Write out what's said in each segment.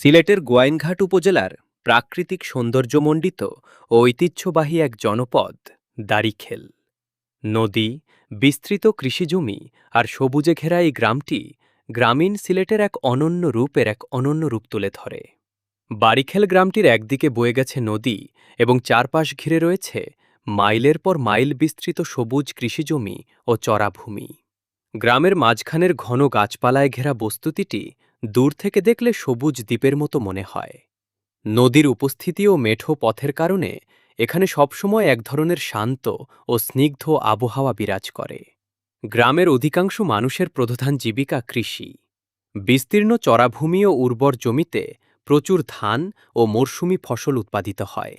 সিলেটের গোয়াইনঘাট উপজেলার প্রাকৃতিক সৌন্দর্যমণ্ডিত ও ঐতিহ্যবাহী এক জনপদ দাড়িখেল। নদী, বিস্তৃত কৃষিজমি আর সবুজে ঘেরা এই গ্রামটি গ্রামীণ সিলেটের এক অনন্য রূপ তুলে ধরে। বাড়িখেল গ্রামটির একদিকে বয়ে গেছে নদী এবং চারপাশ ঘিরে রয়েছে মাইলের পর মাইল বিস্তৃত সবুজ কৃষিজমি ও চরাভূমি। গ্রামের মাঝখানের ঘন গাছপালায় ঘেরা বস্তুটিটি দূর থেকে দেখলে সবুজ দ্বীপের মতো মনে হয়। নদীর উপস্থিতি ও মেঠো পথের কারণে এখানে সবসময় এক ধরনের শান্ত ও স্নিগ্ধ আবহাওয়া বিরাজ করে। গ্রামের অধিকাংশ মানুষের প্রধান জীবিকা কৃষি। বিস্তীর্ণ চরাভূমি ও উর্বর জমিতে প্রচুর ধান ও মরশুমি ফসল উৎপাদিত হয়।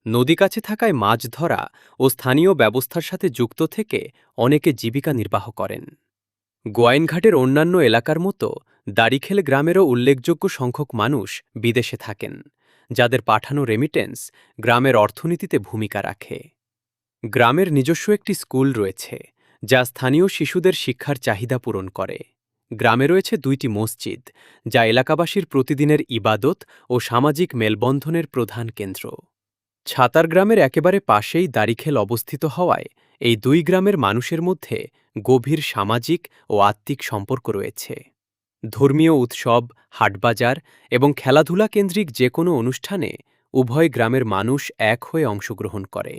নদী কাছে থাকায় মাছ ধরা ও স্থানীয় ব্যবস্থার সাথে যুক্ত থেকে অনেকে জীবিকা নির্বাহ করেন। গোয়াইনঘাটের অন্যান্য এলাকার মতো দাড়িখেল গ্রামেরও উল্লেখযোগ্য সংখ্যক মানুষ বিদেশে থাকেন, যাদের পাঠানো রেমিটেন্স গ্রামের অর্থনীতিতে ভূমিকা রাখে। গ্রামের নিজস্ব একটি স্কুল রয়েছে, যা স্থানীয় শিশুদের শিক্ষার চাহিদা পূরণ করে। গ্রামে রয়েছে 2টি মসজিদ, যা এলাকাবাসীর প্রতিদিনের ইবাদত ও সামাজিক মেলবন্ধনের প্রধান কেন্দ্র। ছাতার গ্রামের একেবারে পাশেই দাড়িখেল অবস্থিত হওয়ায় এই 2 গ্রামের মানুষের মধ্যে গভীর সামাজিক ও আত্মিক সম্পর্ক রয়েছে। ধর্মীয় উৎসব, হাটবাজার এবং খেলাধুলা কেন্দ্রিক যে কোনো অনুষ্ঠানে উভয় গ্রামের মানুষ এক হয়ে অংশগ্রহণ করে।